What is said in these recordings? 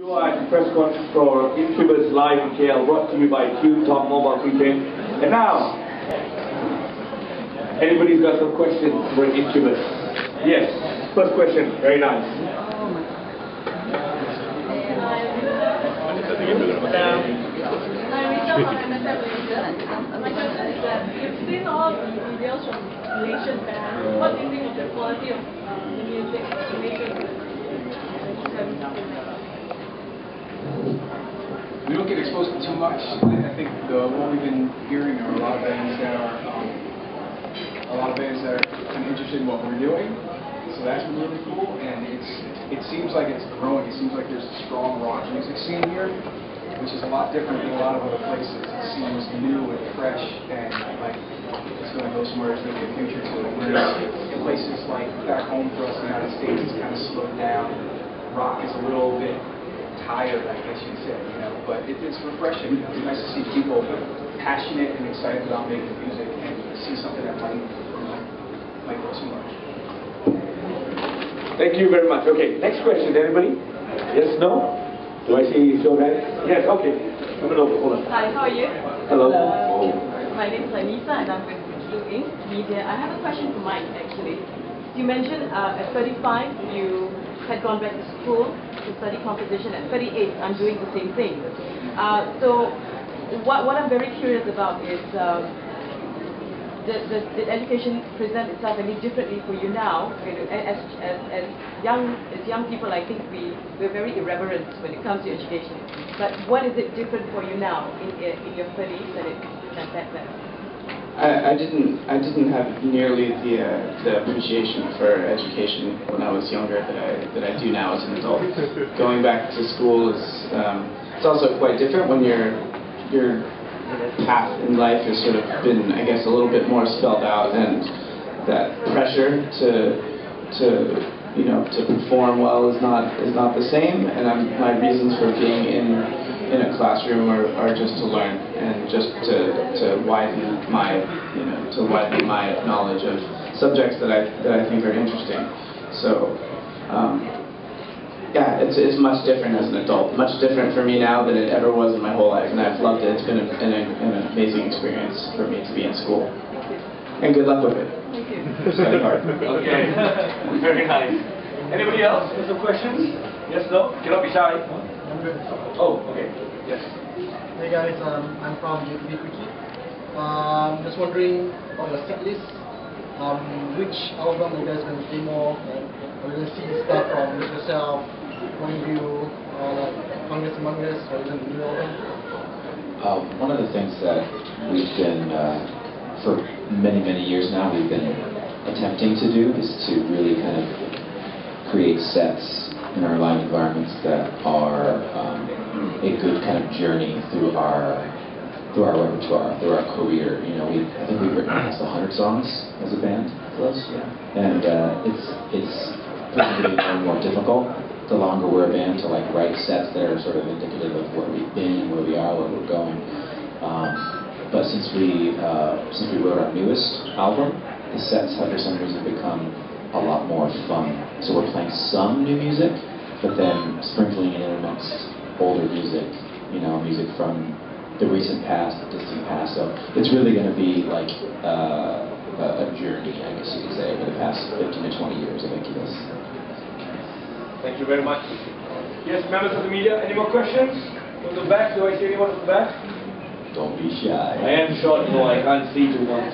You are at the press conference for Incubus Live in KL, brought to you by Q Top Mobile Prepaid. And now, anybody's got some questions for Incubus? Yes, first question, very nice. My question is that you've seen all the videos from Malaysian bands. What do you think of the quality of the music in Malaysia? We don't get exposed to too much. I think what we've been hearing are a lot of bands that are kind of interested in what we're doing. So that's been really cool, and it seems like it's growing. It seems like there's a strong rock music scene here, which is a lot different than a lot of other places. It seems new and fresh, and like it's going to go somewhere. There's going to be a future to it. Whereas in places like back home for us in the United States, it's kind of slowed down. Rock is a little bit tired, I guess you'd say, you know. But it's refreshing. It's nice to see people passionate and excited about making music and see something that might grow so much. Thank you very much. Okay, next question, anybody? Yes, no? Do I see show hand? Yes, okay. Come on over, hold on. Hi, how are you? Hello. My name is Anissa and I'm with Q Inc. Media. I have a question for Mike, actually. You mentioned at 35 you had gone back to school to study composition. At 38 I'm doing the same thing. So what I'm very curious about is the education present itself any differently for you now? As young people, I think we're very irreverent when it comes to education. But what is it different for you now in your 30s than back then? I didn't have nearly the appreciation for education when I was younger that I do now as an adult. Going back to school is it's also quite different when your path in life has sort of been, I guess, a little bit more spelled out, and that pressure to perform well is not the same. And my reasons for being in a classroom are just to learn and just to widen my knowledge of subjects that I think are interesting. So yeah, it's much different as an adult, much different for me now than it ever was in my whole life, and I've loved it. It's been an amazing experience for me to be in school. And good luck with it. Thank you. Study hard. Okay, very nice. Anybody else with some questions? Yes, no? Cannot be shy. Oh, okay. Yes. Hey guys, I'm from JTB Quickie. Just wondering on the set list, which album you guys going to play more? Are we going to see stuff from yourself, Point of View, or like Fungus Among Us, or even the new album? One of the things that we've been, for many years now, we've been attempting to do is to really kind of create sets in our live environments that are a good kind of journey through our repertoire, through our career. You know, I think we've written almost 100 songs as a band, close, yeah. And it's getting more and more difficult the longer we're a band to like write sets that are sort of indicative of where we've been, where we are, where we're going. But since we wrote our newest album, the sets have for some reason become a lot more fun. So we're playing some new music, but then sprinkling in intermixed older music, you know, music from the recent past, the distant past. So it's really going to be like a journey, I guess you could say, over the past 15 to 20 years of Incubus. Thank you very much. Yes, members of the media, any more questions? From the back, do I see anyone from the back? Don't be shy. I am short, no, I can't see too much.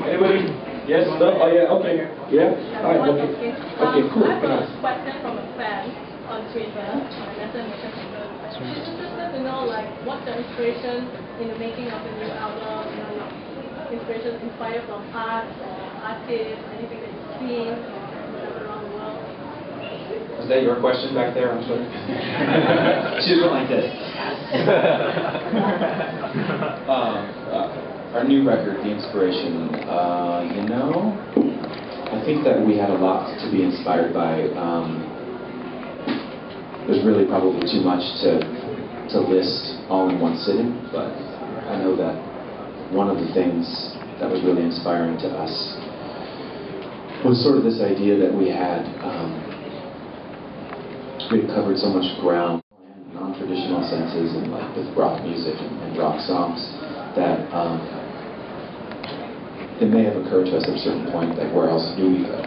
Anybody? Yes, no? Oh yeah, okay. Yeah? Alright, okay. Okay, cool. I have a question from a fan on Twitter. She's interested to know, like, what's your inspiration in the making of the new album? You know, like, inspiration inspired from art or artists, anything that you've seen around the world. Is that your question back there? I'm sorry. She's going like this. Our new record, the inspiration, you know, I think that we had a lot to be inspired by. There's really probably too much to list all in one sitting, but I know that one of the things that was really inspiring to us was sort of this idea that we had covered so much ground. non-traditional senses and like with rock music and rock songs that it may have occurred to us at a certain point that where else do we go?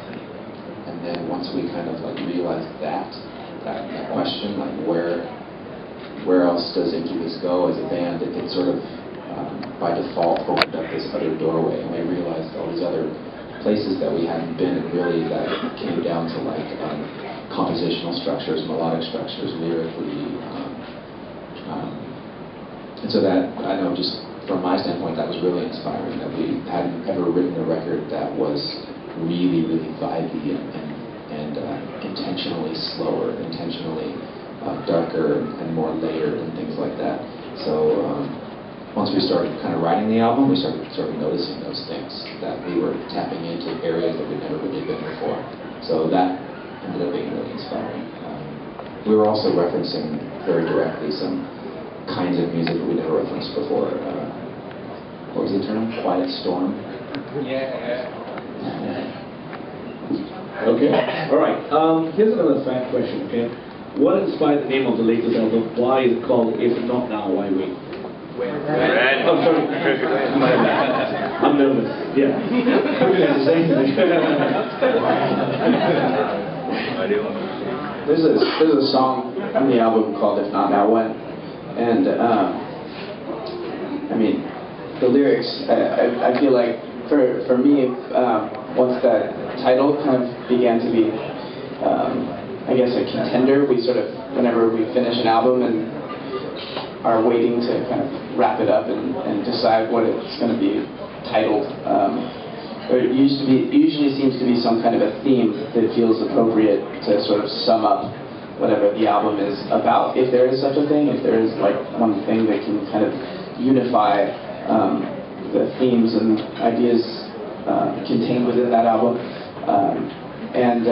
And then once we kind of like realized that question, like where else does Incubus go as a band, it sort of by default opened up this other doorway, and we realized all these other places that we hadn't been, and really that came down to like compositional structures, melodic structures, lyrically, and so that, I know just from my standpoint, that was really inspiring, that we hadn't ever written a record that was really, really vibey and intentionally slower, intentionally darker and more layered and things like that. So once we started kind of writing the album, we started sort of noticing those things, that we were tapping into areas that we'd never really been before. So that ended up being really inspiring. We were also referencing very directly some kinds of music that we never referenced before. What was the term? Quiet storm? Yeah. Okay. All right. Here's another fact question. Okay. What inspired the name of the latest album? Why is it called If Not Now, Why Wait? Oh, sorry. I'm nervous. Yeah. We're going to say anything. There's a song on the album called If Not Now When, and I mean, the lyrics, I feel like for me, once that title kind of began to be, I guess, a contender, we sort of, whenever we finish an album and are waiting to kind of wrap it up and decide what it's going to be titled, there usually seems to be some kind of a theme that feels appropriate to sort of sum up whatever the album is about, if there is such a thing, if there is like one thing that can kind of unify the themes and ideas contained within that album, and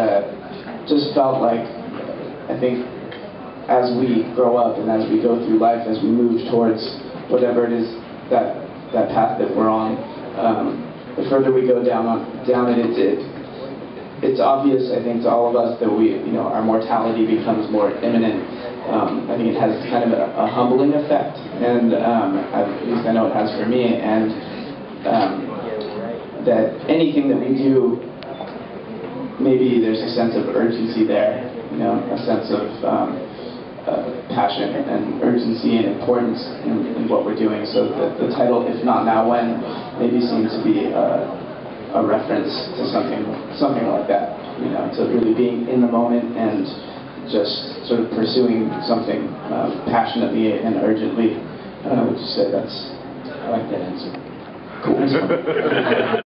just felt like, I think, as we grow up and as we go through life, as we move towards whatever it is that path that we're on, the further we go down it, it's obvious, I think, to all of us that our mortality becomes more imminent. I think it has kind of a humbling effect, and at least I know it has for me, and that anything that we do, maybe there's a sense of urgency there, a sense of passion and urgency and importance in what we're doing. So the title, If Not Now When, maybe seems to be a reference to something like that, to really being in the moment and just sort of pursuing something passionately and urgently. I would just say I like that answer. Cool.